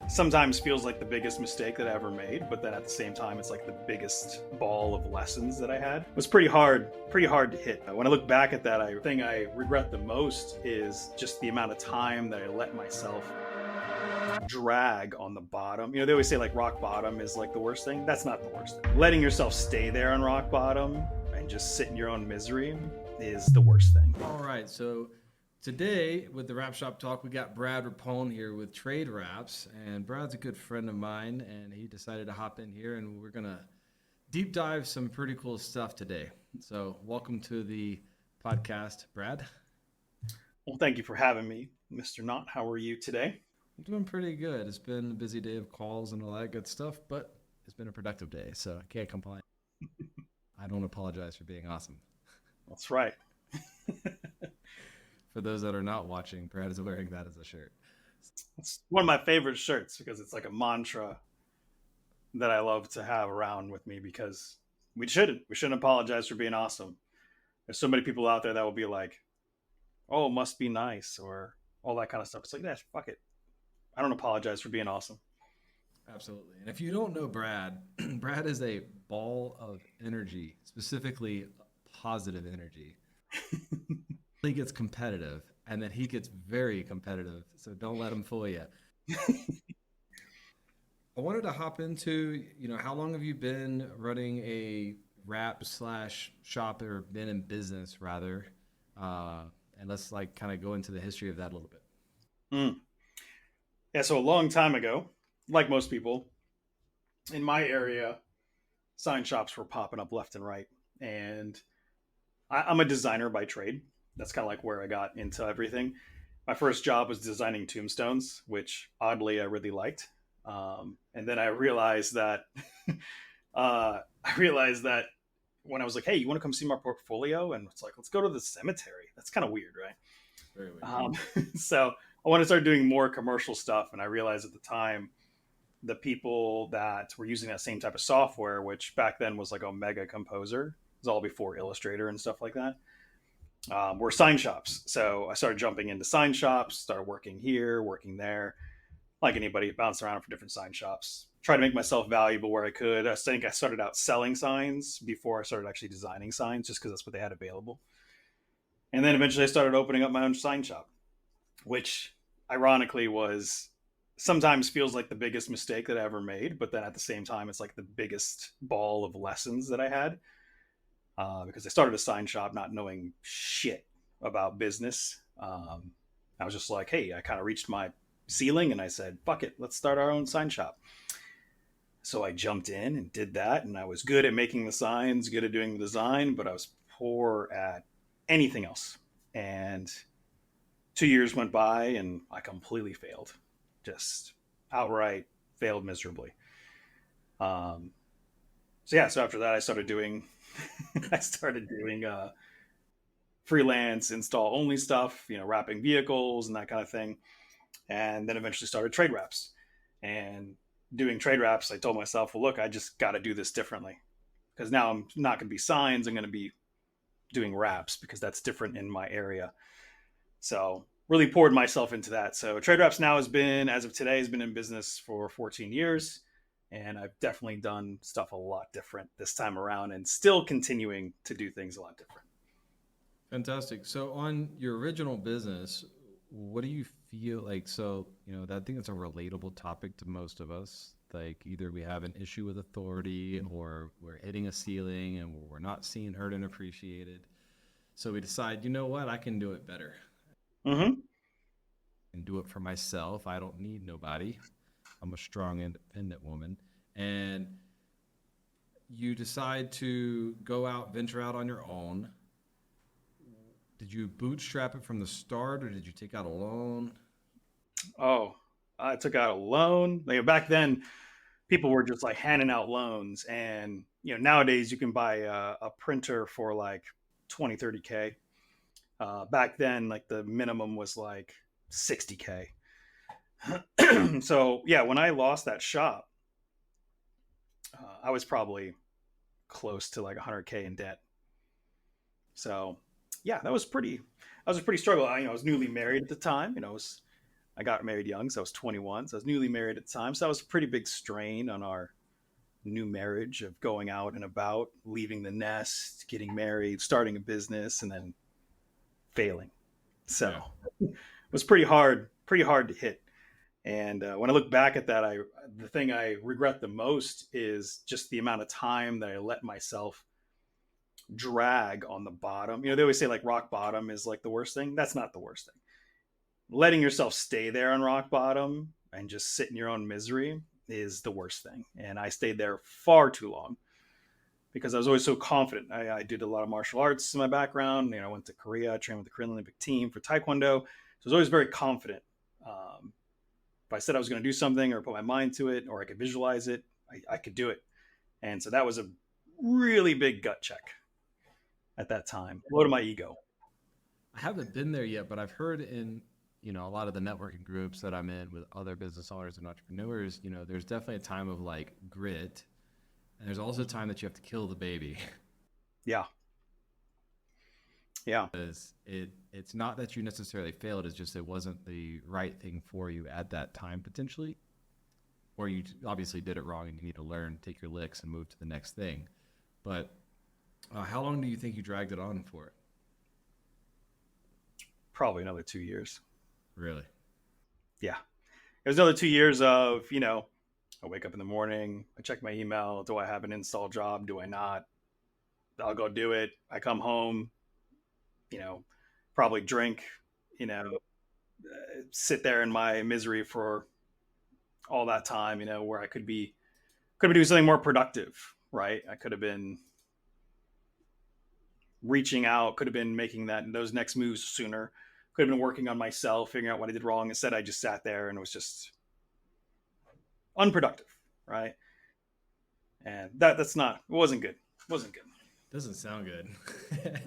sometimes feels like the biggest mistake that I ever made, but then at the same time, it's like the biggest ball of lessons that I had. It was pretty hard to hit. When I look back at that, I think I regret the most is just the amount of time that I let myself drag on the bottom. They always say like rock bottom is like the worst thing. That's not the worst thing. Letting yourself stay there on rock bottom and just sit in your own misery is the worst thing. All right, so today with the Wrap Shop Talk, we got Brad Rapone here with Trade Wraps, and Brad's a good friend of mine, and he decided to hop in here, and we're gonna deep dive some pretty cool stuff today. So, welcome to the podcast, Brad. Well, thank you for having me, Mr. Knott. How are you today? I'm doing pretty good. It's been a busy day of calls and all that good stuff, but it's been a productive day, so I can't complain. I don't apologize for being awesome. That's right. For those that are not watching, Brad is wearing that as a shirt. It's one of my favorite shirts because it's like a mantra that I love to have around with me because we shouldn't apologize for being awesome. There's so many people out there that will be like, "Oh, it must be nice," or all that kind of stuff. It's like, yeah, fuck it. I don't apologize for being awesome. Absolutely. And if you don't know Brad, Brad is a ball of energy, specifically positive energy. He gets competitive, and then he gets very competitive. So don't let him fool you. I wanted to hop into, how long have you been running a wrap slash shop or been in business rather? And let's like kind of go into the history of that a little bit. Mm. Yeah, so a long time ago, like most people in my area, sign shops were popping up left and right. And I'm a designer by trade. That's kind of like where I got into everything. My first job was designing tombstones, which oddly I really liked. And then I realized that when I was like, "Hey, you want to come see my portfolio?" And it's like, "Let's go to the cemetery." That's kind of weird, right? Very weird. So I want to start doing more commercial stuff, and I realized at the time the people that were using that same type of software, which back then was like Omega Composer, it was all before Illustrator and stuff like that, were sign shops. So I started jumping into sign shops, started working here, working there, like anybody, bounced around for different sign shops. Try to make myself valuable where I could. I think I started out selling signs before I started actually designing signs, just because that's what they had available. And then eventually I started opening up my own sign shop, which ironically was sometimes feels like the biggest mistake that I ever made, but then at the same time, it's like the biggest ball of lessons that I had because I started a sign shop not knowing shit about business. I was just like, hey, I kind of reached my ceiling and I said, fuck it, let's start our own sign shop. So I jumped in and did that, and I was good at making the signs, good at doing the design, but I was poor at anything else. And 2 years went by and I completely failed, just outright failed miserably. Um, so after that, I started doing, I started doing freelance install only stuff, wrapping vehicles and that kind of thing. And then eventually started trade wraps. And doing trade wraps, I told myself, well, look, I just got to do this differently because now I'm not going to be signs. I'm going to be doing wraps because that's different in my area. So really poured myself into that. So Trade Wraps now as of today, has been in business for 14 years. And I've definitely done stuff a lot different this time around and still continuing to do things a lot different. Fantastic. So on your original business, what do you feel like? So, I think it's a relatable topic to most of us. Like either we have an issue with authority or we're hitting a ceiling and we're not seen, heard, and appreciated. So we decide, you know what, I can do it better. Mm-hmm. And do it for myself. I don't need nobody. I'm a strong, independent woman. And you decide to go out, venture out on your own. Did you bootstrap it from the start or did you take out a loan? Oh, I took out a loan. Like back then, people were just like handing out loans. And, nowadays you can buy a printer for like 20, 30K. Back then, like the minimum was like 60K. So yeah, when I lost that shop, I was probably close to like 100K in debt. So yeah, that was a pretty struggle. I was newly married at the time. I got married young, so I was 21. So I was newly married at the time. So that was a pretty big strain on our new marriage of going out and about, leaving the nest, getting married, starting a business, and then failing. So Yeah. it was pretty hard to hit. And when I look back at that, the thing I regret the most is just the amount of time that I let myself drag on the bottom. You know, they always say like rock bottom is like the worst thing. That's not the worst thing. Letting yourself stay there on rock bottom and just sit in your own misery is the worst thing. And I stayed there far too long because I was always so confident. I did a lot of martial arts in my background. You know, I went to Korea, trained with the Korean Olympic team for Taekwondo. So I was always very confident. If I said I was going to do something or put my mind to it or I could visualize it, I could do it. And so that was a really big gut check at that time. Low to my ego. I haven't been there yet, but I've heard in, a lot of the networking groups that I'm in with other business owners and entrepreneurs, there's definitely a time of like grit, and there's also a time that you have to kill the baby. Yeah. Yeah. Because it's not that you necessarily failed, it's just it wasn't the right thing for you at that time potentially, or you obviously did it wrong and you need to learn, take your licks, and move to the next thing. But how long do you think you dragged it on for? Probably another 2 years. Really? Yeah. It was another 2 years of, I wake up in the morning, I check my email. Do I have an install job? Do I not? I'll go do it. I come home, you know, probably drink, sit there in my misery for all that time, where I could be doing something more productive, right? I could have been reaching out, could have been making those next moves sooner, could have been working on myself, figuring out what I did wrong. Instead, I just sat there and was just unproductive, right? And that's not it wasn't good. It wasn't good. Doesn't sound good.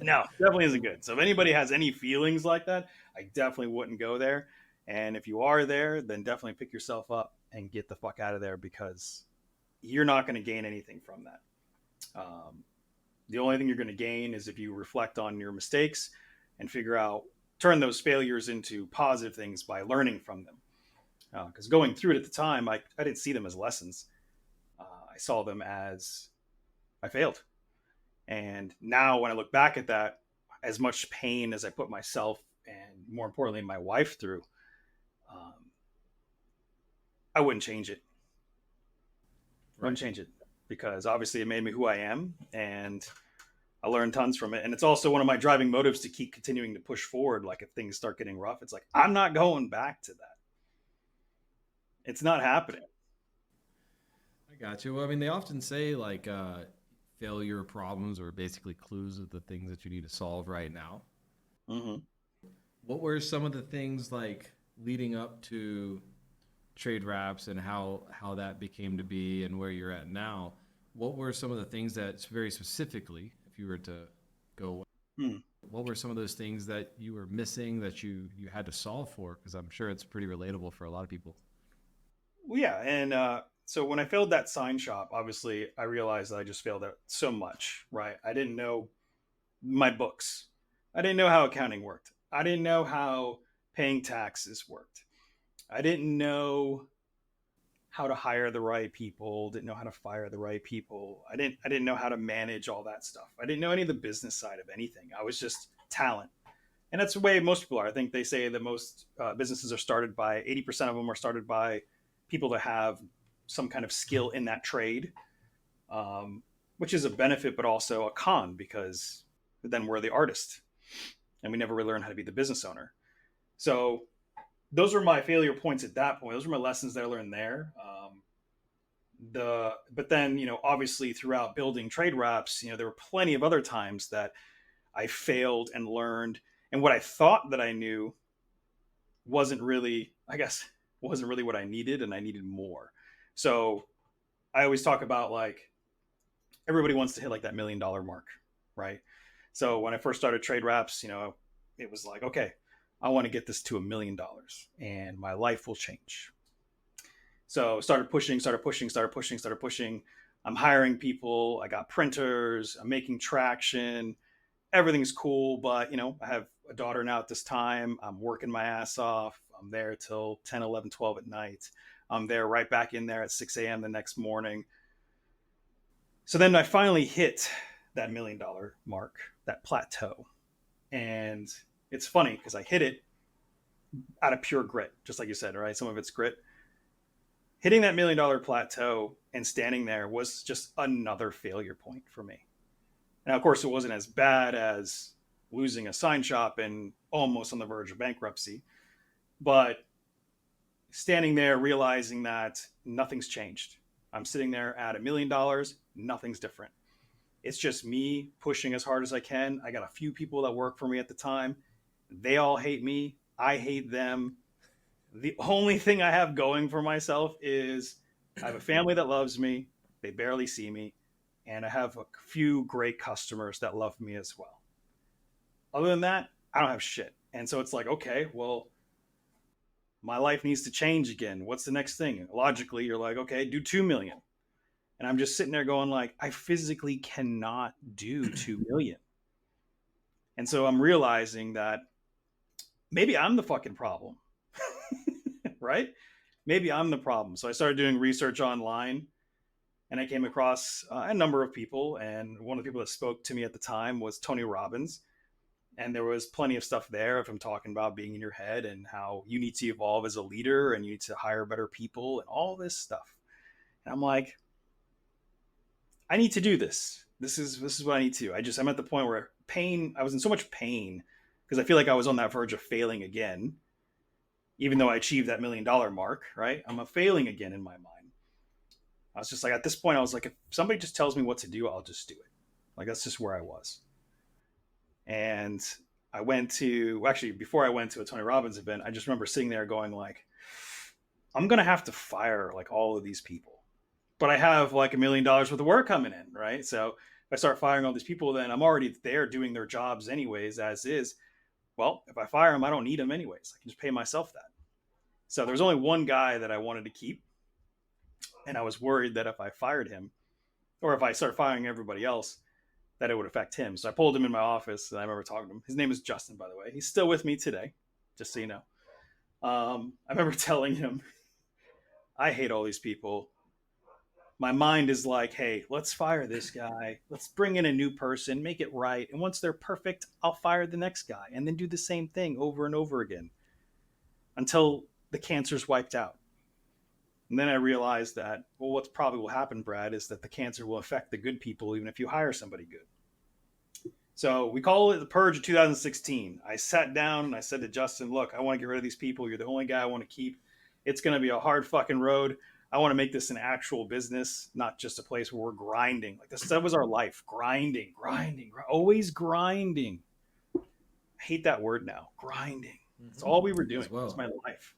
No, definitely isn't good. So if anybody has any feelings like that, I definitely wouldn't go there. And if you are there, then definitely pick yourself up and get the fuck out of there because you're not going to gain anything from that. The only thing you're going to gain is if you reflect on your mistakes and figure out, turn those failures into positive things by learning from them. Because going through it at the time, I didn't see them as lessons. I saw them as I failed. And now when I look back at that, as much pain as I put myself and more importantly, my wife through, um, I wouldn't change it. Right. Wouldn't change it because obviously it made me who I am and I learned tons from it. And it's also one of my driving motives to keep continuing to push forward. Like if things start getting rough, it's like, I'm not going back to that. It's not happening. I got you. Well, I mean, they often say like failure problems are basically clues of the things that you need to solve right now. Mm-hmm. What were some of the things like leading up to trade wraps and how that became to be and where you're at now? What were some of the things that very specifically, if you were to go, Hmm. what were some of those things that you were missing that you had to solve for? Because I'm sure it's pretty relatable for a lot of people. Well, yeah. And so when I failed that sign shop, obviously I realized that I just failed at so much, right? I didn't know my books. I didn't know how accounting worked. I didn't know how paying taxes worked. I didn't know how to hire the right people, didn't know how to fire the right people. I didn't know how to manage all that stuff. I didn't know any of the business side of anything. I was just talent. And that's the way most people are. I think they say that most businesses are started by 80% of them are started by people that have some kind of skill in that trade, which is a benefit, but also a con because then we're the artist and we never really learn how to be the business owner. So those were my failure points at that point. Those were my lessons that I learned there. But then obviously throughout building trade wraps, there were plenty of other times that I failed and learned, and what I thought that I knew wasn't really, I guess, wasn't really what I needed, and I needed more. So I always talk about like everybody wants to hit like that $1 million mark, right? So when I first started trade wraps, it was like, okay, I want to get this to $1 million, and my life will change. So started pushing, started pushing, started pushing, started pushing. I'm hiring people. I got printers. I'm making traction. Everything's cool, but I have a daughter now at this time. I'm working my ass off. I'm there till 10, 11, 12 at night. I'm there right back in there at 6 a.m. the next morning. So then I finally hit that $1 million mark, that plateau. And it's funny because I hit it out of pure grit, just like you said, right? Some of it's grit. Hitting that $1 million plateau and standing there was just another failure point for me. Now, of course, it wasn't as bad as losing a sign shop and almost on the verge of bankruptcy, but standing there realizing that nothing's changed. I'm sitting there at $1 million, nothing's different. It's just me pushing as hard as I can. I got a few people that work for me at the time. They all hate me. I hate them. The only thing I have going for myself is I have a family that loves me. They barely see me. And I have a few great customers that love me as well. Other than that, I don't have shit. And so it's like, okay, well, my life needs to change again. What's the next thing? Logically, you're like, okay, do 2 million. And I'm just sitting there going like, I physically cannot do 2 million. And so I'm realizing that maybe I'm the fucking problem. Right? Maybe I'm the problem. So I started doing research online and I came across a number of people. And one of the people that spoke to me at the time was Tony Robbins. And there was plenty of stuff there of him talking about being in your head and how you need to evolve as a leader and you need to hire better people and all this stuff. And I'm like, I need to do this. This is what I need to do. I'm at the point where pain. I was in so much pain because I feel like I was on that verge of failing again, even though I achieved that $1 million mark. Right, I'm a failing again in my mind. I was just like, at this point, I was like, if somebody just tells me what to do, I'll just do it. Like that's just where I was. And I went to actually before I went to a Tony Robbins event, I just remember sitting there going like, I'm gonna have to fire like all of these people, but I have like $1 million worth of work coming in, right? So if I start firing all these people, then I'm already there doing their jobs anyways, as is. Well, if I fire them, I don't need them anyways. I can just pay myself that. So there's only one guy that I wanted to keep, and I was worried that if I fired him, or if I started firing everybody else, that it would affect him. So I pulled him in my office, and I remember talking to him. His name is Justin, by the way. He's still with me today, just so you know. I remember telling him, I hate all these people. My mind is like, hey, let's fire this guy. Let's bring in a new person, make it right. And once they're perfect, I'll fire the next guy and then do the same thing over and over again until the cancer's wiped out. And then I realized that, well, what's probably will happen, Brad, is that the cancer will affect the good people even if you hire somebody good. So we call it the Purge of 2016. I sat down and I said to Justin, look, I want to get rid of these people. You're the only guy I want to keep. It's going to be a hard fucking road. I want to make this an actual business, not just a place where we're grinding. Like this, that was our life. Grinding, grinding, always grinding. I hate that word now. Grinding. It's all we were doing. As It was well. my life.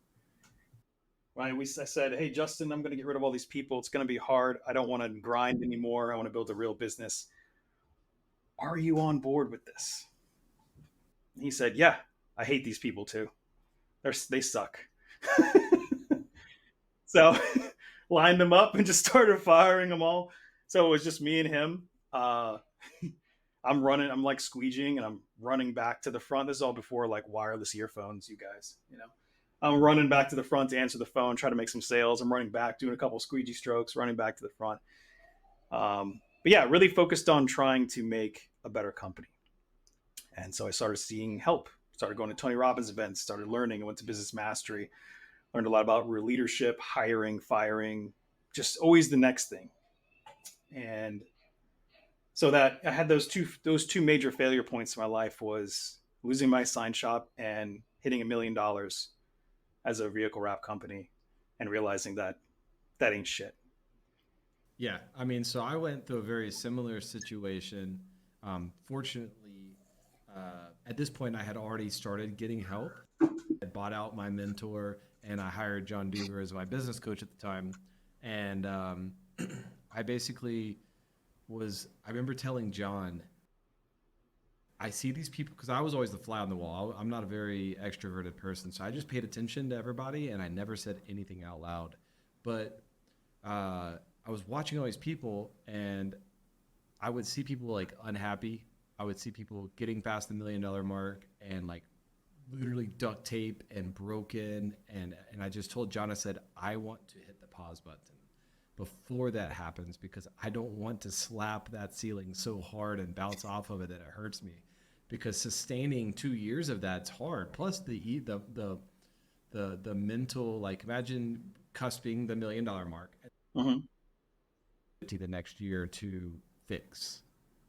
Right? I said, hey, Justin, I'm going to get rid of all these people. It's going to be hard. I don't want to grind anymore. I want to build a real business. Are you on board with this? He said, yeah, I hate these people too. They suck. So lined them up and just started firing them all. So it was just me and him. I'm running, I'm like squeegeeing and I'm running back to the front. This is all before like wireless earphones, you guys, you know. I'm running back to the front to answer the phone, try to make some sales. I'm running back, doing a couple of squeegee strokes, running back to the front. But yeah, really focused on trying to make a better company. And so I started seeing help, started going to Tony Robbins events, started learning. I went to Business Mastery, learned a lot about real leadership, hiring, firing, just always the next thing. And so that I had those two major failure points in my life was losing my sign shop and hitting $1 million as a vehicle wrap company and realizing that that ain't shit. Yeah, I mean, so I went through a very similar situation. Fortunately, at this point, I had already started getting help. I bought out my mentor, and I hired John Duver as my business coach at the time. And I basically I remember telling John, I see these people because I was always the fly on the wall. I'm not a very extroverted person, so I just paid attention to everybody, and I never said anything out loud. But I was watching all these people, and I would see people like unhappy. I would see people getting past the $1 million mark and like literally duct tape and broken. And I just told John, I said, I want to hit the pause button before that happens because I don't want to slap that ceiling so hard and bounce off of it that it hurts me. Because sustaining 2 years of that's hard. Plus the mental, like imagine cusping the $1 million mark Hmm. the next year to fix,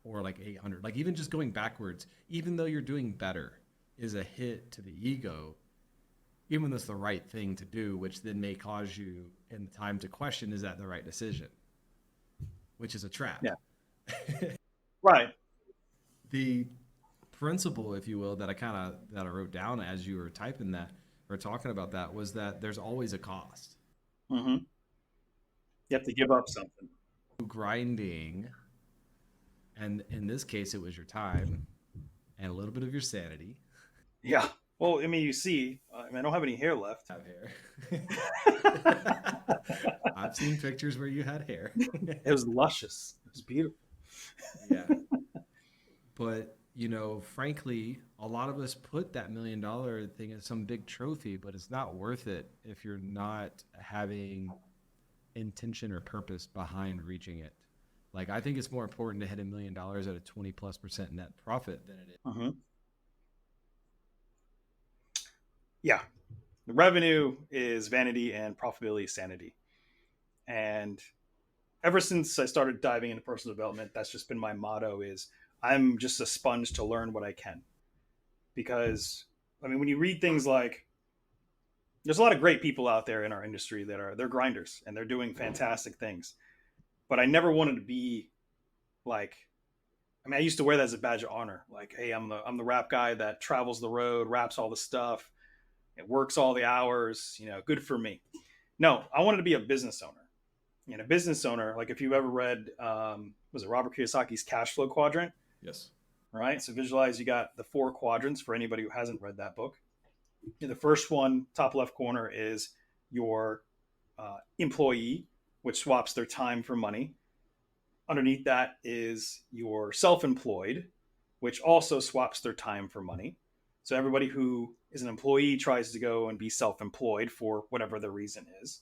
or like 800, like even just going backwards, even though you're doing better, is a hit to the ego, even though it's the right thing to do, which then may cause you in time to question, is that the right decision, which is a trap. Yeah. Right. The principle, if you will, that I wrote down as you were typing that or talking about that was that there's always a cost. Hmm. You have to give up something. Grinding, and in this case it was your time and a little bit of your sanity. Yeah. Well, I mean, you see, I mean, I don't have any hair left. Have hair. I've seen pictures where you had hair. It was luscious. It was beautiful. Yeah. But, frankly, a lot of us put that $1 million thing as some big trophy, but it's not worth it if you're not having intention or purpose behind reaching it. Like, I think it's more important to hit $1 million at a 20+% net profit than it is. Hmm. Yeah. The revenue is vanity and profitability is sanity. And ever since I started diving into personal development, that's just been my motto is I'm just a sponge to learn what I can. Because I mean, when you read things like there's a lot of great people out there in our industry that they're grinders and they're doing fantastic things. But I never wanted to be like I mean, I used to wear that as a badge of honor. Like, hey, I'm the rap guy that travels the road, raps all the stuff, it works all the hours, good for me. No, I wanted to be a business owner. And a business owner, like if you've ever read, was it Robert Kiyosaki's cash flow quadrant? Yes. Right. So visualize you got the four quadrants for anybody who hasn't read that book. And the first one, top left corner, is your employee, which swaps their time for money. Underneath that is your self employed, which also swaps their time for money. So everybody who is an employee tries to go and be self employed for whatever the reason is.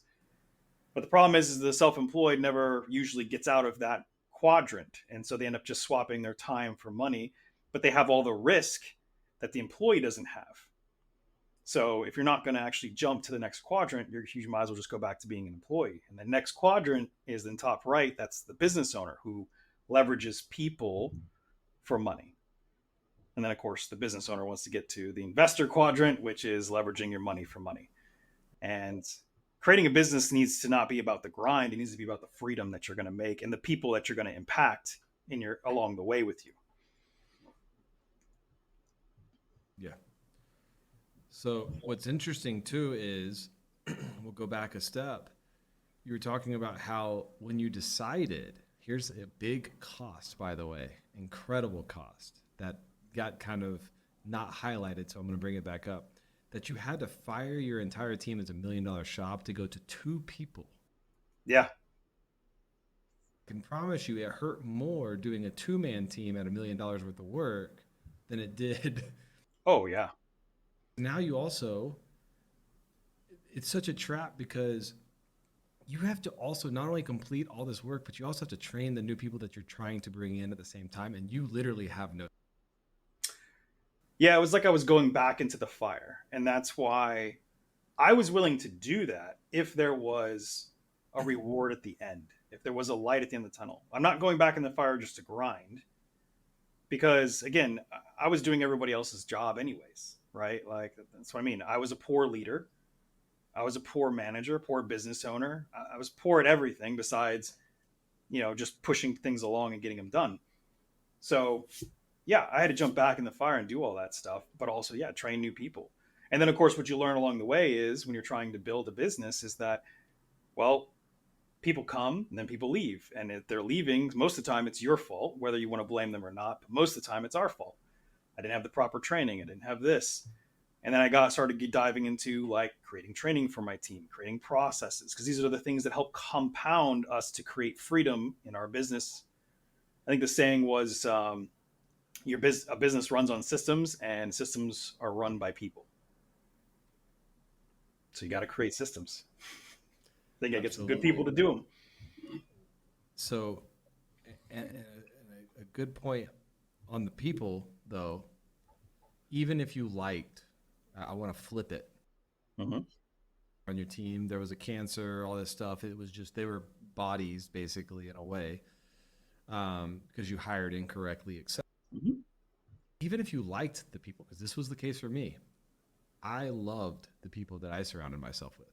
But the problem is the self employed never usually gets out of that quadrant. And so they end up just swapping their time for money, but they have all the risk that the employee doesn't have. So if you're not going to actually jump to the next quadrant, you might as well just go back to being an employee. And the next quadrant is in top right. That's the business owner who leverages people for money. And then, of course, the business owner wants to get to the investor quadrant, which is leveraging your money for money. And creating a business needs to not be about the grind. It needs to be about the freedom that you're going to make and the people that you're going to impact in your along the way with you. Yeah. So what's interesting too is we'll go back a step. You were talking about how when you decided, here's a big cost, by the way, incredible cost that got kind of not highlighted. So I'm going to bring it back up that you had to fire your entire team as $1 million shop to go to two people. Yeah. I can promise you it hurt more doing a two-man team at $1 million worth of work than it did. Oh, yeah. Now you also, it's such a trap because you have to also not only complete all this work, but you also have to train the new people that you're trying to bring in at the same time. And you literally have no. Yeah, it was like I was going back into the fire. And that's why I was willing to do that if there was a reward at the end, if there was a light at the end of the tunnel. I'm not going back in the fire just to grind because, again, I was doing everybody else's job anyways, right? Like, that's what I mean. I was a poor leader. I was a poor manager, poor business owner. I was poor at everything besides, just pushing things along and getting them done. So, yeah, I had to jump back in the fire and do all that stuff, but also, yeah, train new people. And then, of course, what you learn along the way is when you're trying to build a business is that, well, people come and then people leave. And if they're leaving, most of the time it's your fault, whether you want to blame them or not. But most of the time it's our fault. I didn't have the proper training. I didn't have this. And then I started diving into like creating training for my team, creating processes, because these are the things that help compound us to create freedom in our business. I think the saying was, A business runs on systems, and systems are run by people. So you got to create systems. They got to get some good people Absolutely. to do them. So, and a good point on the people, though, even if you liked, I want to flip it Mm-hmm. on your team, there was a cancer, all this stuff. It was just, they were bodies basically in a way, because you hired incorrectly, etc. Mm-hmm. Even if you liked the people, because this was the case for me, I loved the people that I surrounded myself with.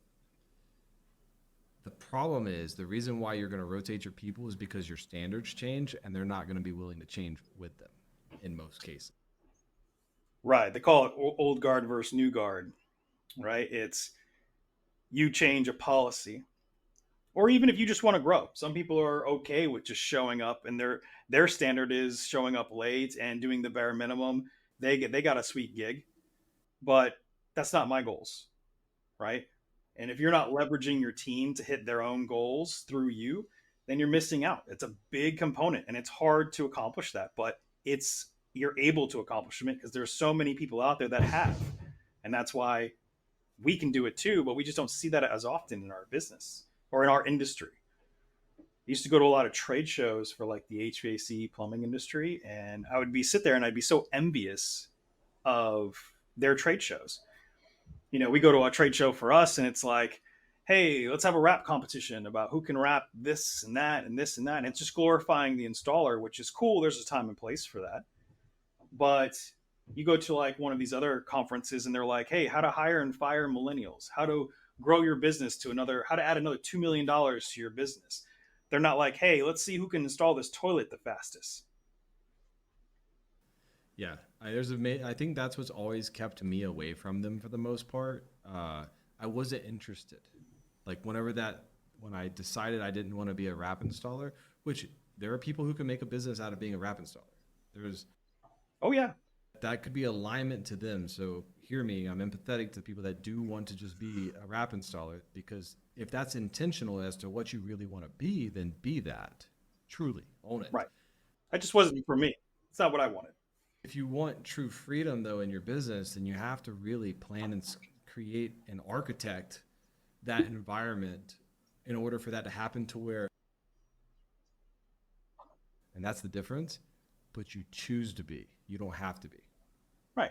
The problem is the reason why you're going to rotate your people is because your standards change and they're not going to be willing to change with them in most cases. Right. They call it old guard versus new guard. Right. It's you change a policy, or even if you just want to grow. Some people are okay with just showing up, and their standard is showing up late and doing the bare minimum. They got a sweet gig, but that's not my goals, right? And if you're not leveraging your team to hit their own goals through you, then you're missing out. It's a big component, and it's hard to accomplish that, but it's you're able to accomplish it because there's so many people out there that have, and that's why we can do it too. But we just don't see that as often in our business or in our industry. I used to go to a lot of trade shows for like the HVAC plumbing industry, and I would be sit there and I'd be so envious of their trade shows. We go to a trade show for us, and it's like, hey, let's have a rap competition about who can rap this and that and this and that. And it's just glorifying the installer, which is cool. There's a time and place for that. But you go to like one of these other conferences, and they're like, hey, how to hire and fire millennials, how to grow your business to another, how to add another $2 million to your business. They're not like, hey, let's see who can install this toilet the fastest. Yeah, I think that's what's always kept me away from them for the most part. I wasn't interested. Like when I decided I didn't want to be a wrap installer, which there are people who can make a business out of being a wrap installer. There's Oh yeah. that could be alignment to them. So hear me, I'm empathetic to people that do want to just be a wrap installer, because if that's intentional as to what you really want to be, then be that. Truly own it. Right. That just wasn't for me. It's not what I wanted. If you want true freedom though in your business, then you have to really plan and create and architect that environment in order for that to happen to where, and that's the difference, but you choose to be. You don't have to be. Right.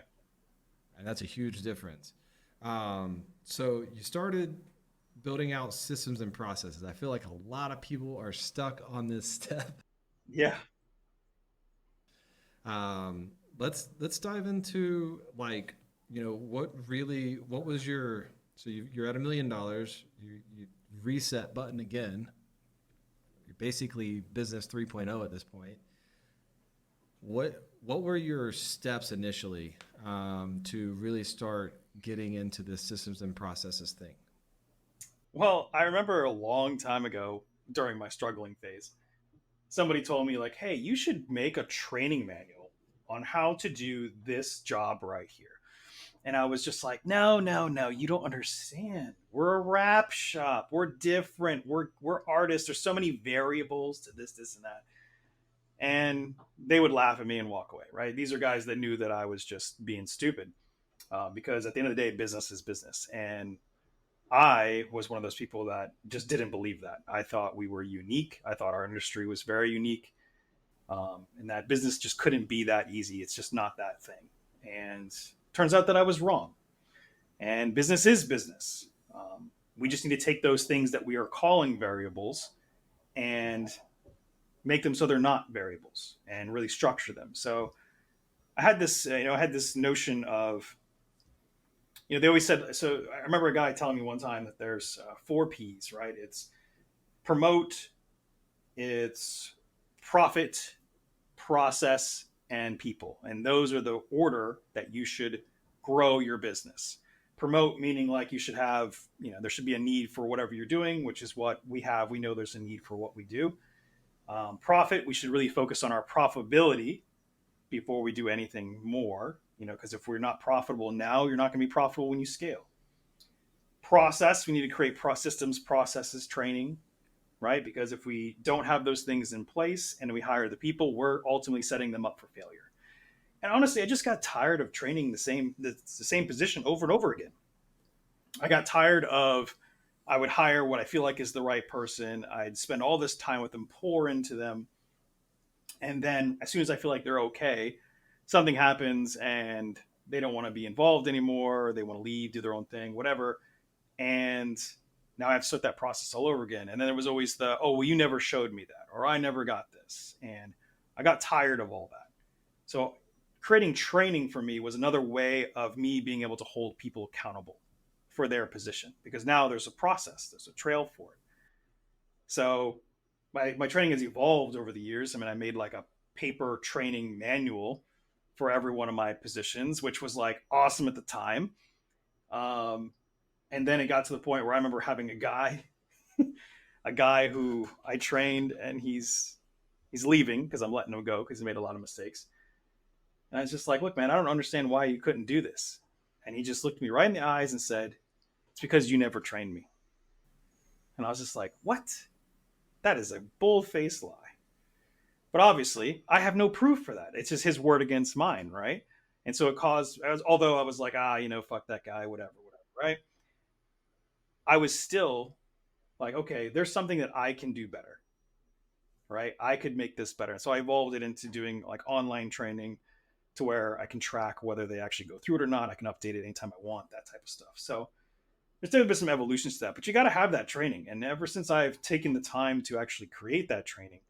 And that's a huge difference. So you started building out systems and processes. I feel like a lot of people are stuck on this step. Yeah. Let's dive into, like, what was your, so you're at $1 million, you reset button again. You're basically business 3.0 at this point. What were your steps initially, to really start getting into the systems and processes thing? Well, I remember a long time ago during my struggling phase, somebody told me, like, hey, you should make a training manual on how to do this job right here. And I was just like, no, no, no, you don't understand. We're a rap shop. We're different. We're artists. There's so many variables to this, and that. And they would laugh at me and walk away, right? These are guys that knew that I was just being stupid, because at the end of the day, business is business. And I was one of those people that just didn't believe that. I thought we were unique. I thought our industry was very unique, and that business just couldn't be that easy. It's just not that thing. And turns out that I was wrong. And business is business. We just need to take those things that we are calling variables and make them so they're not variables, and really structure them. So I had this notion of, they always said. So I remember a guy telling me one time that there's four P's, right? It's promote, it's profit, process, and people. And those are the order that you should grow your business. Promote meaning like you should have, there should be a need for whatever you're doing, which is what we have. We know there's a need for what we do. Profit, we should really focus on our profitability before we do anything more, because if we're not profitable now, you're not going to be profitable when you scale. Process, we need to create systems, processes, training, right? Because if we don't have those things in place and we hire the people, we're ultimately setting them up for failure. And honestly, I just got tired of training the same position over and over again. I got tired of I would hire what I feel like is the right person. I'd spend all this time with them, pour into them, and then as soon as I feel like they're okay, something happens and they don't want to be involved anymore. They want to leave, do their own thing, whatever. And now I have to start that process all over again. And then there was always the, oh, well, you never showed me that, or I never got this. And I got tired of all that. So creating training for me was another way of me being able to hold people accountable for their position because now there's a process, there's a trail for it. So my training has evolved over the years. I mean, I made like a paper training manual for every one of my positions, which was like awesome at the time. Um, and then it got to the point where I remember having a guy who I trained, and he's leaving because I'm letting him go because he made a lot of mistakes. And I was just like, look, man, I don't understand why you couldn't do this. And he just looked me right in the eyes and said, it's because you never trained me. And I was just like, what? That is a bull faced lie. But obviously, I have no proof for that. It's just his word against mine, right? And so it caused, although I was like, fuck that guy, whatever, whatever, right? I was still like, okay, there's something that I can do better, right? I could make this better. So I evolved it into doing like online training to where I can track whether they actually go through it or not. I can update it anytime I want, that type of stuff. So there's definitely been some evolutions to that, but you got to have that training. And ever since I've taken the time to actually create that training,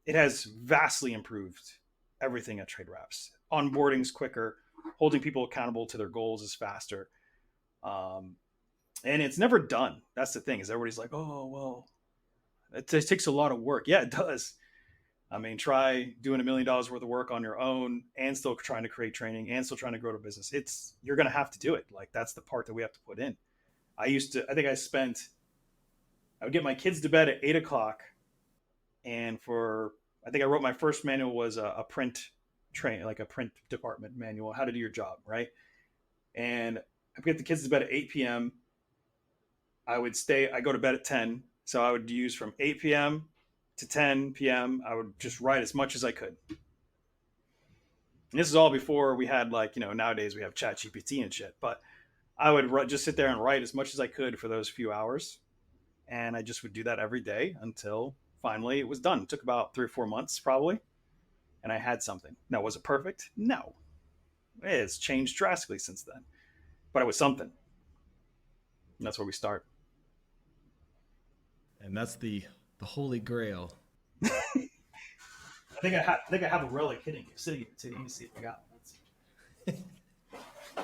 it has vastly improved everything at Trade Wraps. Onboarding's quicker, holding people accountable to their goals is faster. Um, and it's never done. That's the thing is everybody's like, oh, well, it takes a lot of work. Yeah, it does. I mean, try doing $1 million worth of work on your own and still trying to create training and still trying to grow the business. You're going to have to do it. Like that's the part that we have to put in. I think I would get my kids to bed at 8 o'clock. And I think I wrote my first manual was a print train, like a print department manual, how to do your job. Right. And I get the kids to bed at 8 p.m. I go to bed at 10. So I would use from 8 p.m. to 10 p.m. I would just write as much as I could. And this is all before we had nowadays we have Chat GPT and shit. But I would just sit there and write as much as I could for those few hours, and I just would do that every day until finally it was done. It took about 3 or 4 months probably, and I had something. Now was it perfect? No, it's changed drastically since then, but it was something. And that's where we start. And that's the holy grail. I think I have a relic sitting here too. Let me see if I got one.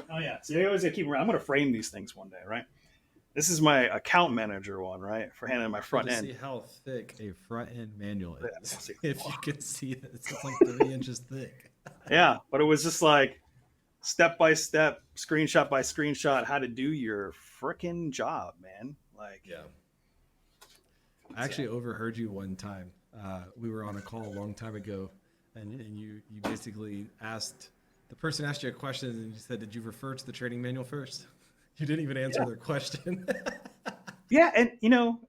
Oh yeah, so I always gotta keep around. I'm gonna frame these things one day, right? This is my account manager one, right? For handling my Good front to end. see how thick a front end manual is. Yeah, If you can see it, it's like 3 inches thick. yeah, but it was just like step by step, screenshot by screenshot, how to do your freaking job, man. Like, Yeah. I so, actually overheard you one time. We were on a call a long time ago, and you basically asked the person asked you a question, and you said, "Did you refer to the training manual first?" You didn't even answer yeah, their question. yeah, and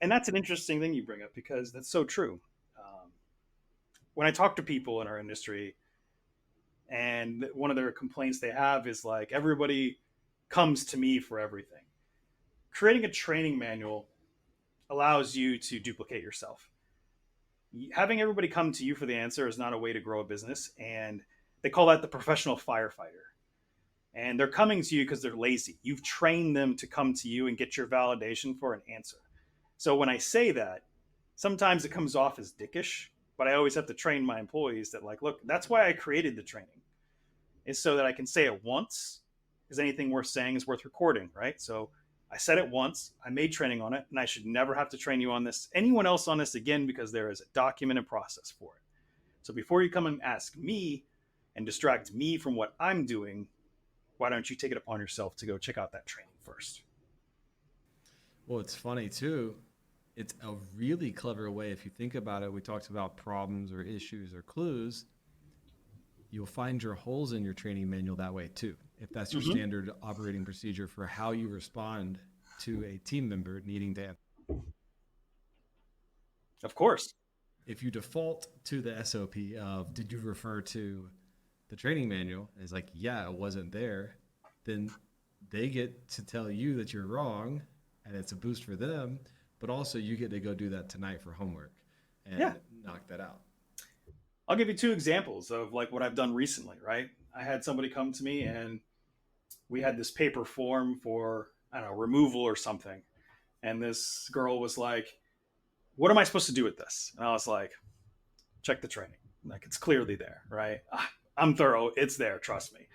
and that's an interesting thing you bring up because that's so true. Um, when I talk to people in our industry, and one of their complaints they have is like everybody comes to me for everything. Creating a training manual allows you to duplicate yourself. Having everybody come to you for the answer is not a way to grow a business, and they call that the professional firefighter. And they're coming to you because they're lazy. You've trained them to come to you and get your validation for an answer. So when I say that, sometimes it comes off as dickish, but I always have to train my employees that, like, look, that's why I created the training, is so that I can say it once, because anything worth saying is worth recording, right? So I said it once, I made training on it, and I should never have to train you on this, anyone else on this again, because there is a documented process for it. So before you come and ask me and distract me from what I'm doing, why don't you take it upon yourself to go check out that training first? Well, it's funny too. It's a really clever way if you think about it. We talked about problems or issues or clues. You'll find your holes in your training manual that way too. If that's your Mm-hmm. standard operating procedure for how you respond to a team member needing to answer. Of course. If you default to the SOP of did you refer to the training manual and is like, yeah, it wasn't there, then they get to tell you that you're wrong, and it's a boost for them. But also, you get to go do that tonight for homework Yeah. and knock that out. I'll give you two examples of like what I've done recently, right? I had somebody come to me and we had this paper form for, I don't know, removal or something. And this girl was like, what am I supposed to do with this? And I was like, check the training. Like, it's clearly there, right? I'm thorough. It's there. Trust me.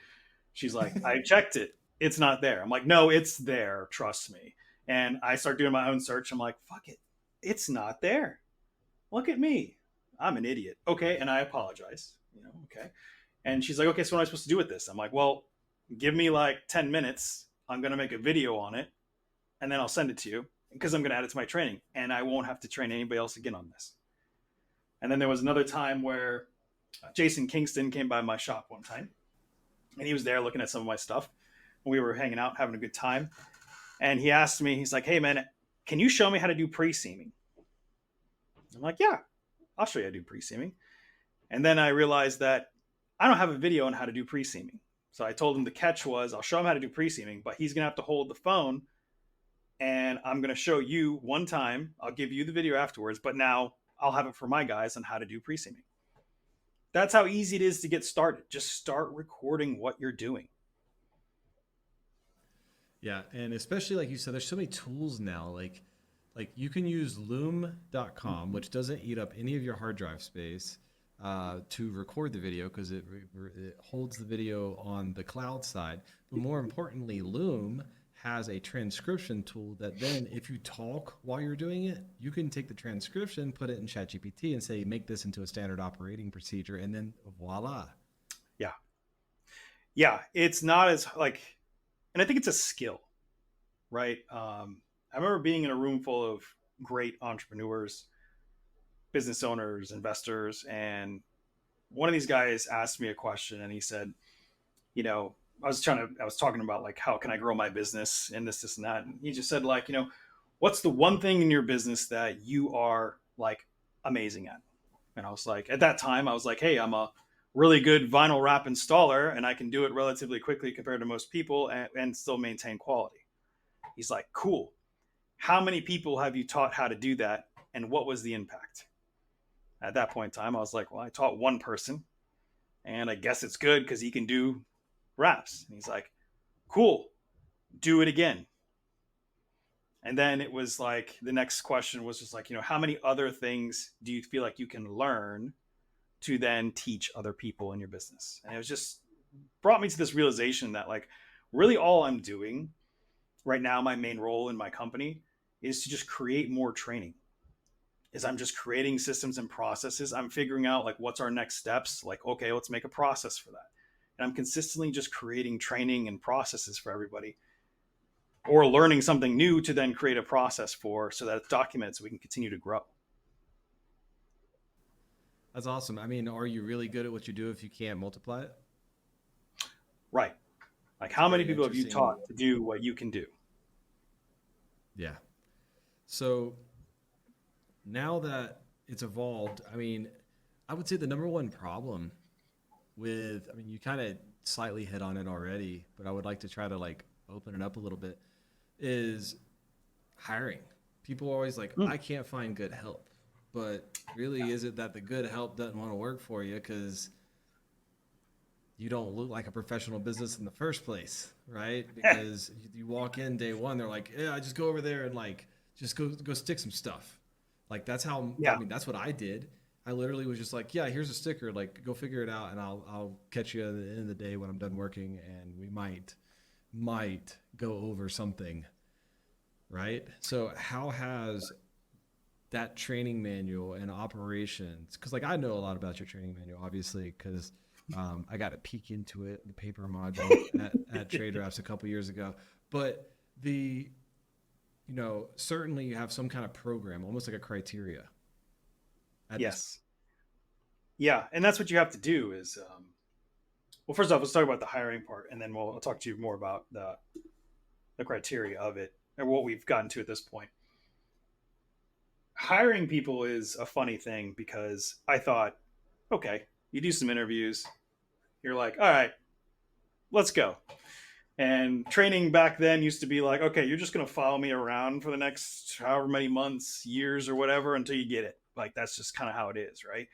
She's like, I checked it. It's not there. I'm like, no, it's there. Trust me. And I start doing my own search. I'm like, fuck it. It's not there. Look at me. I'm an idiot. Okay. And I apologize. Okay. And she's like, okay, so what am I supposed to do with this? I'm like, well, give me like 10 minutes. I'm going to make a video on it and then I'll send it to you because I'm going to add it to my training and I won't have to train anybody else again on this. And then there was another time where Jason Kingston came by my shop one time and he was there looking at some of my stuff. We were hanging out, having a good time. And he asked me, he's like, hey, man, can you show me how to do pre-seaming? I'm like, yeah, I'll show you how to do pre-seaming. And then I realized that I don't have a video on how to do pre-seaming. So I told him the catch was I'll show him how to do pre-seaming, but he's going to have to hold the phone and I'm going to show you one time. I'll give you the video afterwards, but now I'll have it for my guys on how to do pre-seaming. That's how easy it is to get started. Just start recording what you're doing. Yeah, and especially like you said, there's so many tools now. Like you can use loom.com, which doesn't eat up any of your hard drive space, to record the video because it holds the video on the cloud side. But more importantly, Loom has a transcription tool that then if you talk while you're doing it, you can take the transcription, put it in ChatGPT and say, make this into a standard operating procedure, and then voila. Yeah. Yeah. It's not as like, and I think it's a skill, right? I remember being in a room full of great entrepreneurs, business owners, investors, and one of these guys asked me a question and he said, I was talking about like, how can I grow my business and this and that. And he just said like, what's the one thing in your business that you are like amazing at? And I was like, at that time, I was like, hey, I'm a really good vinyl wrap installer and I can do it relatively quickly compared to most people and still maintain quality. He's like, cool. How many people have you taught how to do that? And what was the impact? At that point in time, I was like, well, I taught one person and I guess it's good because he can do wraps. And he's like, cool, do it again. And then it was like, the next question was just like, how many other things do you feel like you can learn to then teach other people in your business? And it was just brought me to this realization that like really all I'm doing right now, my main role in my company is to just create more training. Is I'm just creating systems and processes. I'm figuring out like what's our next steps. Like, okay, let's make a process for that. And I'm consistently just creating training and processes for everybody or learning something new to then create a process for so that it's documented so we can continue to grow. That's awesome. I mean, are you really good at what you do if you can't multiply it? Right. Like It's how many very people have you interesting. taught to do what you can do? Yeah. So now that it's evolved, I mean, I would say the number one problem with, I mean, you kind of slightly hit on it already, but I would like to try to like open it up a little bit, is hiring. People are always like, Mm, I can't find good help. But really, is it that the good help doesn't want to work for you because you don't look like a professional business in the first place, right? yeah. Because you walk in day one, they're like, yeah, just go over there and like just go stick some stuff. Like that's how, I Yeah. mean, that's what I did. I literally was just like, yeah, here's a sticker, like go figure it out, and I'll catch you at the end of the day when I'm done working, and we might go over something, right? So how has that training manual and operations, because like I know a lot about your training manual obviously because I got a peek into it, the paper module at Trade Drafts a couple years ago. But the, certainly you have some kind of program, almost like a criteria at this. Yes. Yeah. And that's what you have to do is, well, first off, let's talk about the hiring part and then I'll talk to you more about the criteria of it and what we've gotten to at this point. Hiring people is a funny thing because I thought, okay, you do some interviews, You're like, all right, let's go. And training back then used to be like, okay, you're just going to follow me around for the next however many months, years, or whatever until you get it. Like, that's just kind of how it is, right?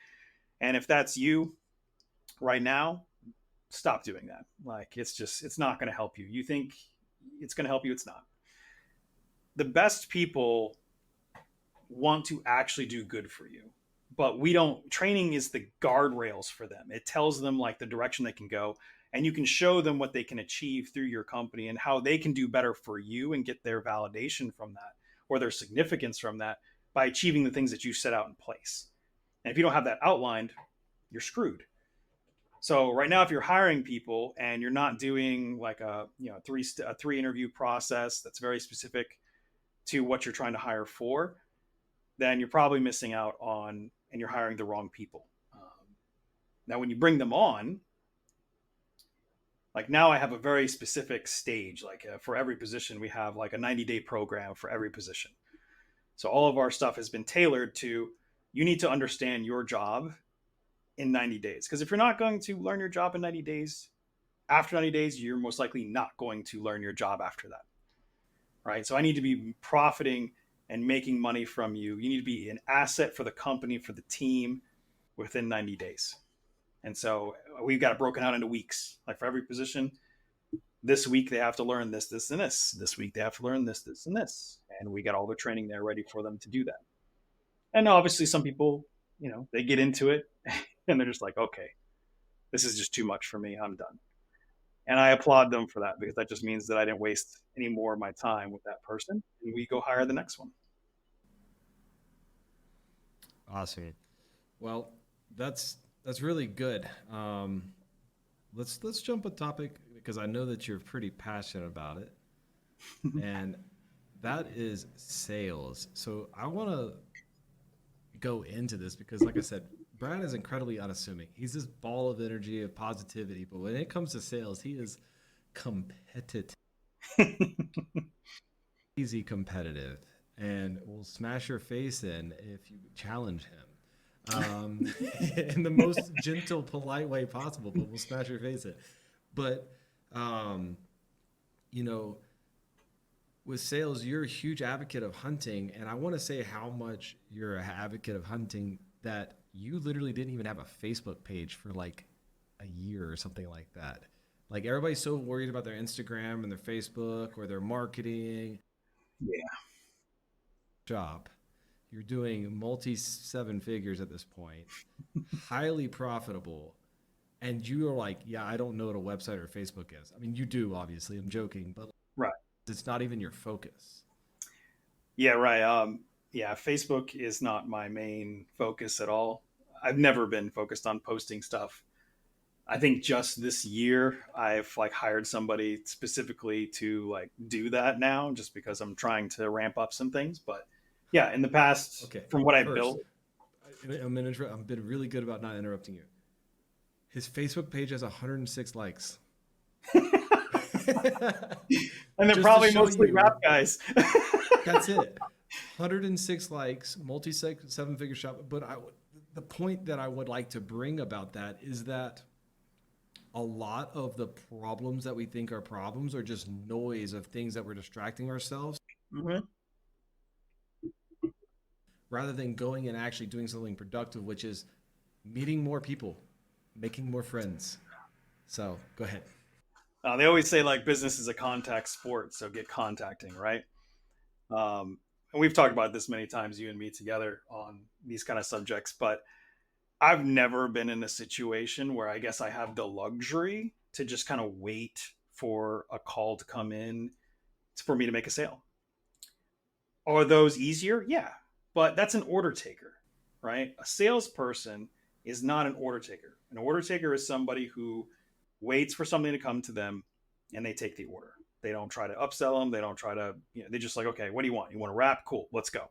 And if that's you right now, stop doing that. Like, it's not going to help you. You think it's going to help you, it's not. The best people want to actually do good for you. But we don't, training is the guardrails for them. It tells them like the direction they can go, and you can show them what they can achieve through your company and how they can do better for you and get their validation from that or their significance from that by achieving the things that you set out in place. And if you don't have that outlined, you're screwed. So right now, if you're hiring people and you're not doing like a three interview process that's very specific to what you're trying to hire for, then you're probably missing out on and you're hiring the wrong people. Now, when you bring them on, like now I have a very specific stage. Like for every position, we have like a 90-day program for every position. So all of our stuff has been tailored to you need to understand your job in 90 days. Because if you're not going to learn your job in 90 days, after 90 days, you're most likely not going to learn your job after that. Right. So I need to be profiting and making money from you. You need to be an asset for the company, for the team within 90 days. And so we've got it broken out into weeks. Like for every position, this week they have to learn this, this, and this. This week they have to learn this, this, and this. And we got all the training there ready for them to do that. And obviously, some people, they get into it and they're just like, okay, this is just too much for me. I'm done. And I applaud them for that because that just means that I didn't waste any more of my time with that person. And we go hire the next one. Awesome. Well, that's really good. Let's jump a topic because I know that you're pretty passionate about it, and that is sales. So I want to go into this because, like I said, Brad is incredibly unassuming. He's this ball of energy, of positivity, but when it comes to sales, he is competitive, easy competitive, and will smash your face in if you challenge him in the most gentle, polite way possible, but will smash your face in. But, um, you know, with sales, you're a huge advocate of hunting, and I want to say how much you're an advocate of hunting that you literally didn't even have a Facebook page for like a year or something like that. Like everybody's so worried about their Instagram and their Facebook or their marketing Yeah. job. You're doing multi seven figures at this point, highly profitable, and you are like, yeah, I don't know what a website or Facebook is. I mean, you do, obviously. I'm joking, but Right. it's not even your focus. Yeah, right. Yeah, Facebook is not my main focus at all. I've never been focused on posting stuff. I think just this year I've like hired somebody specifically to like do that now just because I'm trying to ramp up some things. But yeah, in the past, Okay, from what I've first, built, I've been really good about not interrupting you. His Facebook page has 106 likes. and they're Just to probably show mostly rap you, guys. that's it. 106 likes, multi seven figure shop. But the point that I would like to bring about that is that a lot of the problems that we think are problems are just noise of things that we're distracting ourselves Mhm. rather than going and actually doing something productive, which is meeting more people, making more friends. So go ahead. They always say like business is a contact sport, so get contacting, right? And we've talked about this many times, you and me together on these kind of subjects, but I've never been in a situation where I guess I have the luxury to just kind of wait for a call to come in for me to make a sale. Are those easier? Yeah, but that's an order taker, right? A salesperson is not an order taker. An order taker is somebody who waits for something to come to them and they take the order. They don't try to upsell them. They don't try to, they just like, okay, what do you want? You want to wrap? Cool, let's go.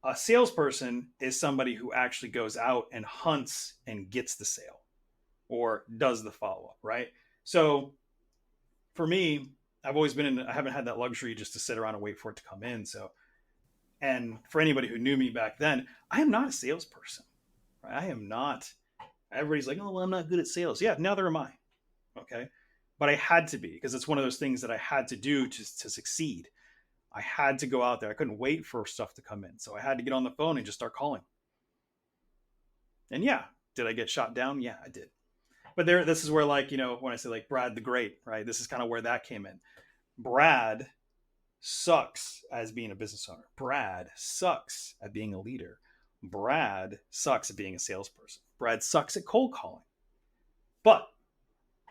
A salesperson is somebody who actually goes out and hunts and gets the sale or does the follow up, right? So for me, I've always been in, I haven't had that luxury just to sit around and wait for it to come in. So, and for anybody who knew me back then, I am not a salesperson, right? I am not, Everybody's like, oh, well, I'm not good at sales. Yeah, neither am I. Okay. But I had to be, because it's one of those things that I had to do to succeed. I had to go out there. I couldn't wait for stuff to come in. So I had to get on the phone and just start calling. And yeah, did I get shot down? Yeah, I did. But there, this is where, like, when I say like Brad the Great, right? This is kind of where that came in. Brad sucks as being a business owner. Brad sucks at being a leader. Brad sucks at being a salesperson. Brad sucks at cold calling. But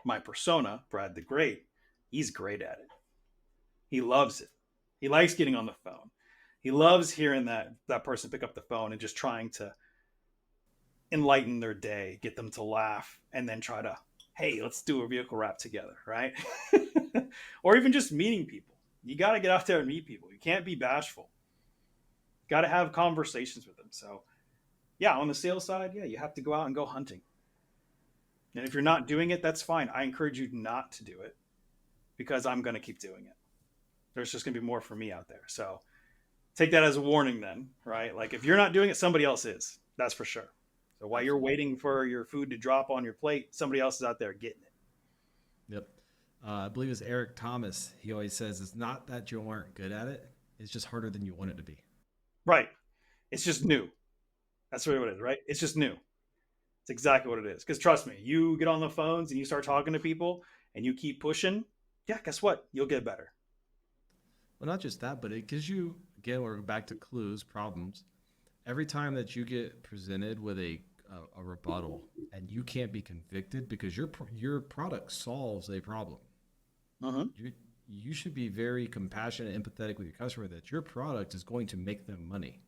my persona, Brad the Great, he's great at it. He loves it. He likes getting on the phone. He loves hearing that person pick up the phone and just trying to enlighten their day, get them to laugh, and then try to, hey, let's do a vehicle wrap together, right? Or even just meeting people. You got to get out there and meet people. You can't be bashful. Got to have conversations with them. So, yeah, on the sales side, yeah, you have to go out and go hunting. And if you're not doing it, that's fine. I encourage you not to do it, because I'm going to keep doing it. There's just going to be more for me out there. So take that as a warning then, right? Like, if you're not doing it, somebody else is. That's for sure. So while you're Absolutely. waiting for your food to drop on your plate, somebody else is out there getting it. Yep. I believe it's Eric Thomas. He always says it's not that you aren't good at it; it's just harder than you want it to be. Right. It's just new. That's really what it is, right? It's just new. It's exactly what it is. Because trust me, you get on the phones and you start talking to people and you keep pushing, yeah, guess what? You'll get better. Well, not just that, but it gives you, again, we're back to clues, problems. Every time that you get presented with a rebuttal and you can't be convicted because your product solves a problem, Uh-huh. you you should be very compassionate and empathetic with your customer that your product is going to make them money.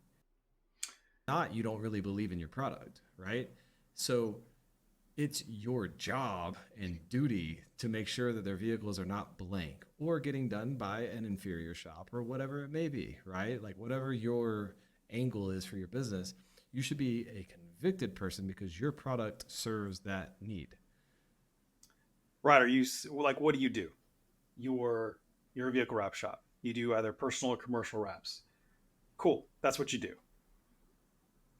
Not you don't really believe in your product, right? So it's your job and duty to make sure that their vehicles are not blank or getting done by an inferior shop or whatever it may be, right? Like whatever your angle is for your business, you should be a convicted person because your product serves that need. Right. Are you like, what do you do? You're a vehicle wrap shop. You do either personal or commercial wraps. Cool. That's what you do.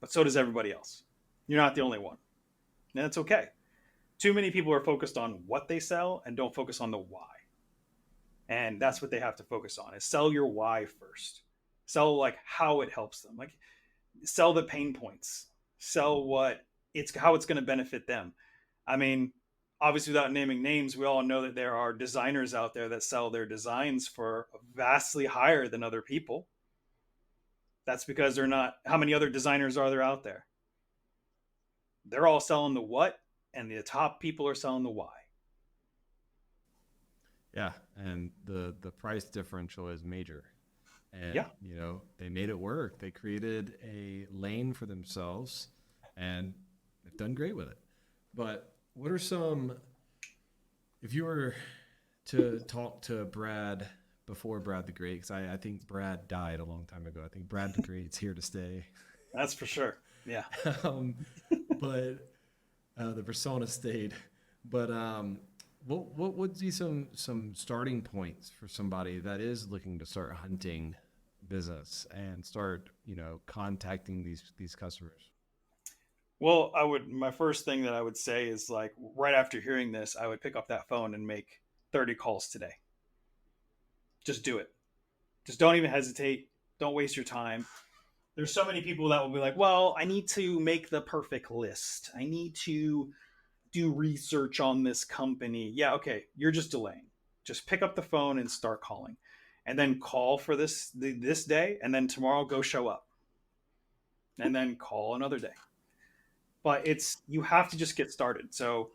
But so does everybody else. You're not the only one. And it's okay. Too many people are focused on what they sell and don't focus on the why. And that's what they have to focus on, is sell your why first. Sell like how it helps them. Like, sell the pain points. Sell what it's how it's going to benefit them. I mean, obviously without naming names, we all know that there are designers out there that sell their designs for vastly higher than other people. That's because they're not, how many other designers are there out there? They're all selling the what, and the top people are selling the why. Yeah, and the price differential is major. And Yeah. they made it work. They created a lane for themselves and they've done great with it. But what are some, if you were to talk to Brad before Brad the Great, because I think Brad died a long time ago. I think Brad the Great's here to stay. That's for sure. Yeah. um, but the persona stayed. But what would be some starting points for somebody that is looking to start hunting business and start contacting these customers? Well, my first thing that I would say is, like, right after hearing this, I would pick up that phone and make 30 calls today. Just do it. Just don't even hesitate. Don't waste your time. There's so many people that will be like, well, I need to make the perfect list. I need to do research on this company. Yeah, okay. You're just delaying. Just pick up the phone and start calling. And then call for this day, and then tomorrow go show up. And then call another day. But it's, you have to just get started. So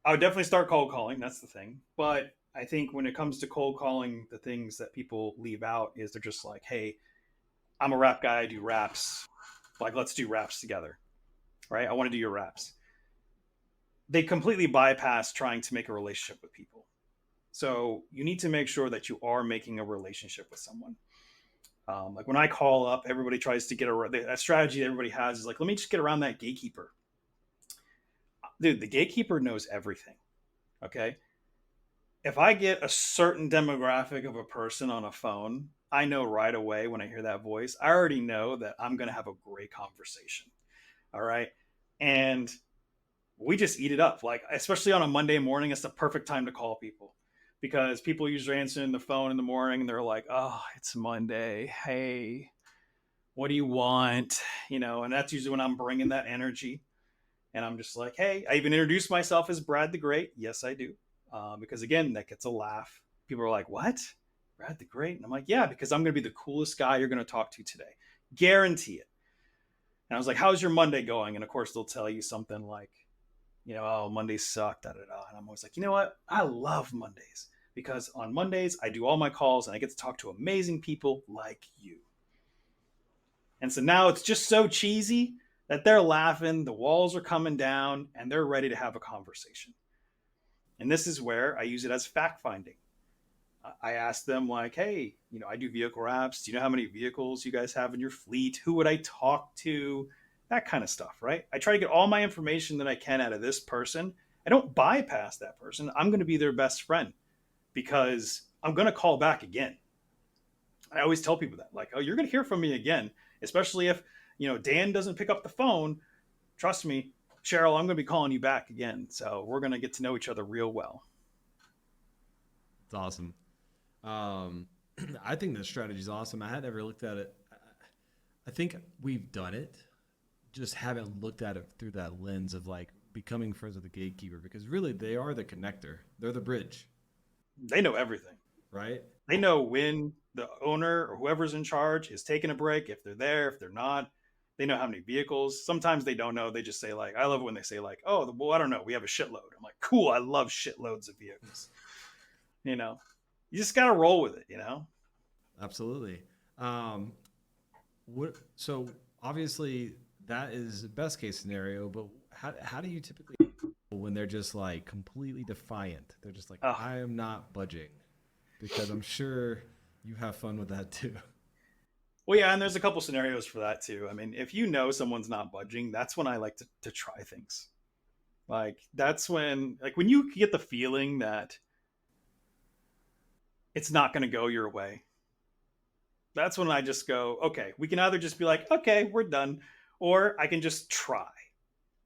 I would definitely start cold calling. That's the thing. But I think when it comes to cold calling, the things that people leave out is they're just like, hey, I'm a rap guy. I do raps. Like, let's do raps together. Right? I want to do your raps. They completely bypass trying to make a relationship with people. So you need to make sure that you are making a relationship with someone. Like, when I call up, everybody tries to get a strategy everybody has is like, let me just get around that gatekeeper. Dude, the gatekeeper knows everything. Okay. If I get a certain demographic of a person on a phone, I know right away when I hear that voice, I already know that I'm going to have a great conversation. All right. And we just eat it up. Like, especially on a Monday morning, it's the perfect time to call people because people usually answer the phone in the morning and they're like, oh, it's Monday. Hey, what do you want? And that's usually when I'm bringing that energy. And I'm just like, hey, I even introduce myself as Brad the Great. Yes, I do. Because again, that gets a laugh. People are like, what? Brad the Great? And I'm like, yeah, because I'm going to be the coolest guy you're going to talk to today. Guarantee it. And I was like, how's your Monday going? And of course, they'll tell you something like, oh, Mondays suck, da da da. And I'm always like, you know what? I love Mondays because on Mondays, I do all my calls and I get to talk to amazing people like you. And so now it's just so cheesy that they're laughing, the walls are coming down, and they're ready to have a conversation. And this is where I use it as fact finding. I ask them, like, hey, I do vehicle wraps. Do you know how many vehicles you guys have in your fleet? Who would I talk to? That kind of stuff, right? I try to get all my information that I can out of this person. I don't bypass that person. I'm going to be their best friend because I'm going to call back again. I always tell people that, like, oh, you're going to hear from me again, especially if, Dan doesn't pick up the phone. Trust me, Cheryl, I'm going to be calling you back again. So we're going to get to know each other real well. It's awesome. Um, I think the strategy is awesome. I had never looked at it. I think we've done it, just haven't looked at it through that lens of like becoming friends with the gatekeeper because really they are the connector. They're the bridge, They know everything. right? They know when the owner or whoever's in charge is taking a break, if they're there, if they're not. They know how many vehicles. Sometimes they don't know. They just say, like, I love it when they say, like, oh, well, I don't know. We have a shitload. I'm like, cool. I love shitloads of vehicles. You know, you just got to roll with it. Absolutely. Um, so obviously that is the best case scenario, but how do you typically when they're just like completely defiant? They're just like, Oh, I am not budging because I'm sure you have fun with that too. well, yeah. And there's a couple scenarios for that, too. I mean, if someone's not budging, that's when I like to try things. Like, that's when you get the feeling that it's not going to go your way, that's when I just go, okay, we can either just be like, okay, we're done, or I can just try,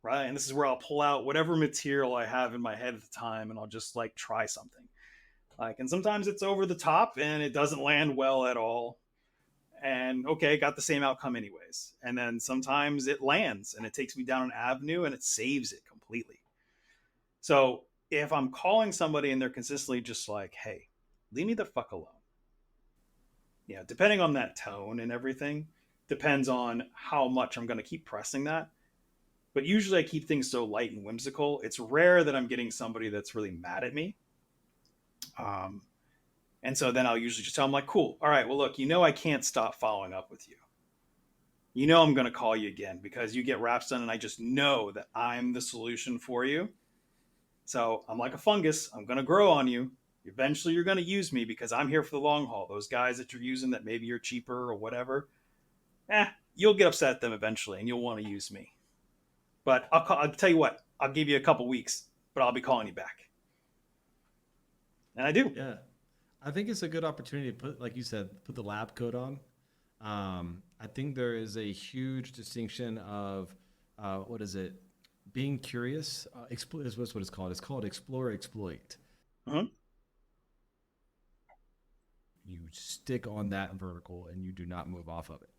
right? And this is where I'll pull out whatever material I have in my head at the time and I'll just like try something. Like, and sometimes it's over the top and it doesn't land well at all. And okay, got the same outcome anyways. And then sometimes it lands and it takes me down an avenue and it saves it completely. So if I'm calling somebody and they're consistently just like, hey, leave me the fuck alone. Depending on that tone and everything, depends on how much I'm going to keep pressing that. But usually I keep things so light and whimsical. It's rare that I'm getting somebody that's really mad at me. Um, and so then I'll usually just tell them, like, cool, all right, well, look, I can't stop following up with you. I'm going to call you again because you get wraps done and I just know that I'm the solution for you. So I'm like a fungus. I'm going to grow on you. Eventually, you're going to use me because I'm here for the long haul. Those guys that you're using that maybe you're cheaper or whatever, you'll get upset at them eventually and you'll want to use me. But I'll tell you what, I'll give you a couple weeks, but I'll be calling you back. And I do. Yeah. I think it's a good opportunity to put, like you said, put the lab coat on. I think there is a huge distinction of what is it? Being curious is what it's called. It's called explore exploit. Uh-huh. You stick on that vertical and you do not move off of it.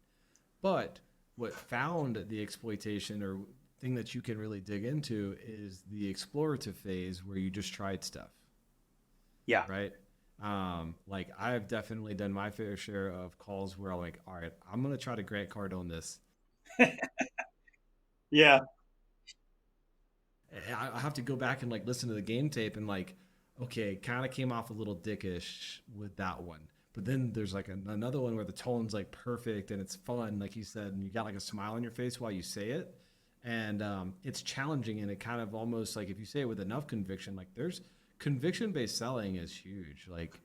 But what found the exploitation or thing that you can really dig into is the explorative phase where you just tried stuff, Yeah. right? Like I've definitely done my fair share of calls where I'm like, all right, I'm gonna try to grant card on this. Yeah. I have to go back and like listen to the game tape and like, okay, kind of came off a little dickish with that one. But then there's like another one where the tone's like perfect and it's fun, like you said, and you got like a smile on your face while you say it. And it's challenging and it kind of almost like if you say it with enough conviction, like there's conviction based selling is huge. Like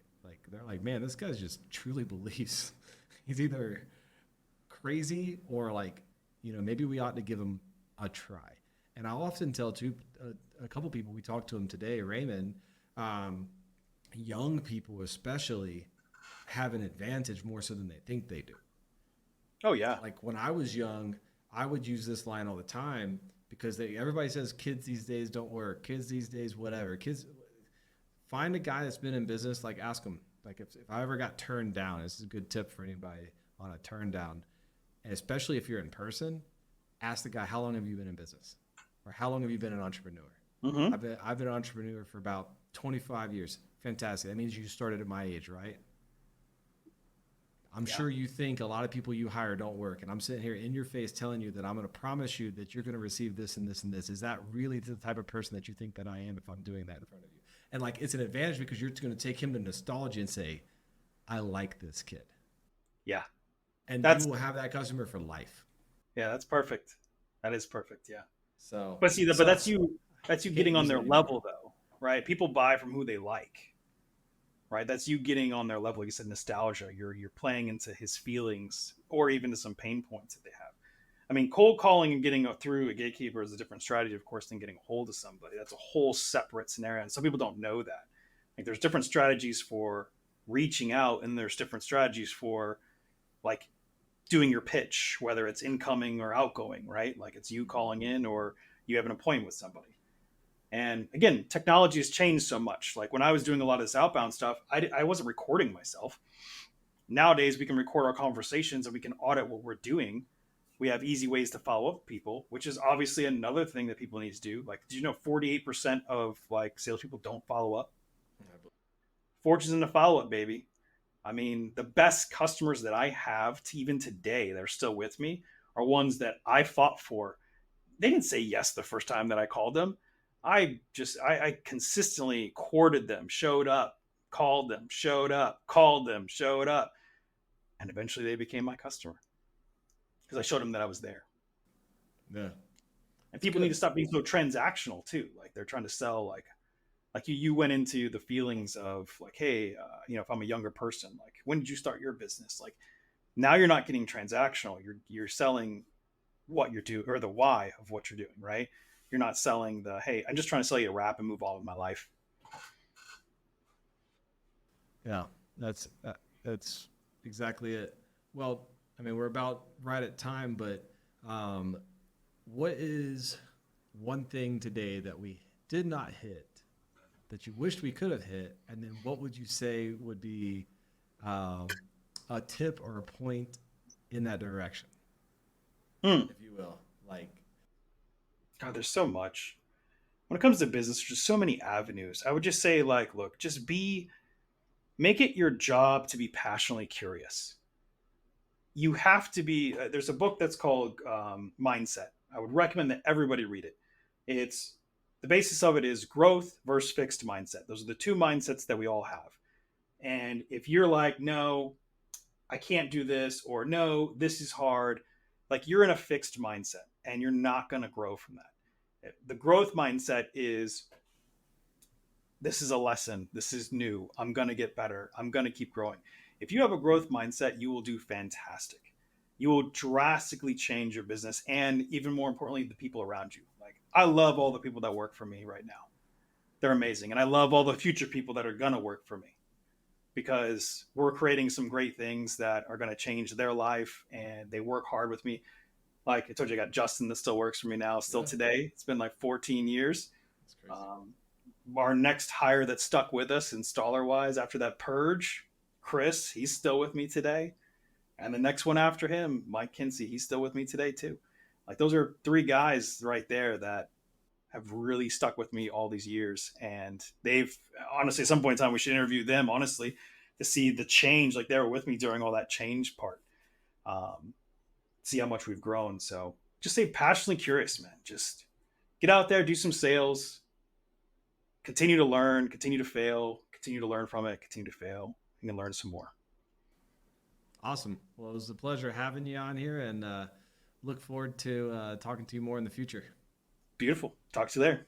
they're like, man, this guy's just truly believes he's either crazy or like, maybe we ought to give him a try. And I'll often tell too a couple people we talked to him today, Raymond, um, young people especially have an advantage more so than they think they do. Oh, yeah. Like when I was young, I would use this line all the time. because everybody says kids these days don't work. Kids these days, whatever. Kids, find a guy that's been in business. Like ask him. Like if I ever got turned down, this is a good tip for anybody on a turn down, and especially if you're in person, ask the guy, how long have you been in business, or how long have you been an entrepreneur? Mm-hmm. I've been an entrepreneur for about 25 years. Fantastic. That means you started at my age, right? I'm Yeah. sure you think a lot of people you hire don't work. And I'm sitting here in your face telling you that I'm going to promise you that you're going to receive this and this and this. Is that really the type of person that you think that I am if I'm doing that in front of you? And like, it's an advantage because you're going to take him to nostalgia and say, I like this kid. Yeah. And you That's will have that customer for life. yeah, that's perfect. That is perfect. Yeah. So, But see, but so that's you can't getting on use it their anymore. level though, right? People buy from who they like, right? That's you getting on their level. Like you said, nostalgia. You're playing into his feelings or even to some pain points that they have. I mean, cold calling and getting through a gatekeeper is a different strategy, of course, than getting a hold of somebody. That's a whole separate scenario. And some people don't know that. Like, there's different strategies for reaching out, and there's different strategies for like doing your pitch, whether it's incoming or outgoing, right? Like it's you calling in or you have an appointment with somebody. And again, technology has changed so much. Like when I was doing a lot of this outbound stuff, I wasn't recording myself. Nowadays, we can record our conversations and we can audit what we're doing. We have easy ways to follow up with people, which is obviously another thing that people need to do. Like, did you know 48% of like salespeople don't follow up? Fortune's in the follow up, baby. I mean, the best customers that I have to even today that are still with me are ones that I fought for. They didn't say yes the first time that I called them. I consistently courted them, showed up, called them, showed up, called them, showed up, and eventually they became my customer because I showed them that I was there. Yeah, And it's people need to good. stop being so transactional too. Like they're trying to sell like you went into the feelings of like, hey, if I'm a younger person, like when did you start your business? Like now you're not getting transactional. You're selling what you're doing or the why of what you're doing, right? You're not selling the hey, I'm just trying to sell you a wrap and move on with my life. Yeah, that's exactly it. Well, I mean, we're about right at time, but um, what is one thing today that we did not hit that you wished we could have hit, and then what would you say would be um, a tip or a point in that direction, Hmm. if you will? Like, God, there's so much. When it comes to business, there's just so many avenues. I would just say, like, look, just make it your job to be passionately curious. You have to be. There's a book that's called Mindset. I would recommend that everybody read it. It's the basis of it is growth versus fixed mindset. Those are the two mindsets that we all have. And if you're like, no, I can't do this, or no, this is hard, like you're in a fixed mindset and you're not going to grow from that. The growth mindset is this is a lesson. This is new. I'm going to get better. I'm going to keep growing. If you have a growth mindset, you will do fantastic. You will drastically change your business and even more importantly, the people around you. Like I love all the people that work for me right now. They're amazing. And I love all the future people that are going to work for me because we're creating some great things that are going to change their life and they work hard with me. Like I told you, I got Justin that still works for me now, still yeah, today. It's been like 14 years. that's crazy. Um, our next hire that stuck with us installer wise after that purge, Chris, he's still with me today. And the next one after him, Mike Kinsey, he's still with me today too. Like those are three guys right there that have really stuck with me all these years. And they've honestly, at some point in time, we should interview them honestly to see the change. Like they were with me during all that change part. Um, See how much we've grown. So just stay passionately curious, man. Just get out there, do some sales, continue to learn, continue to fail, continue to learn from it, continue to fail, and then learn some more. Awesome. Well, it was a pleasure having you on here, and look forward to talking to you more in the future. Beautiful. Talk to you there.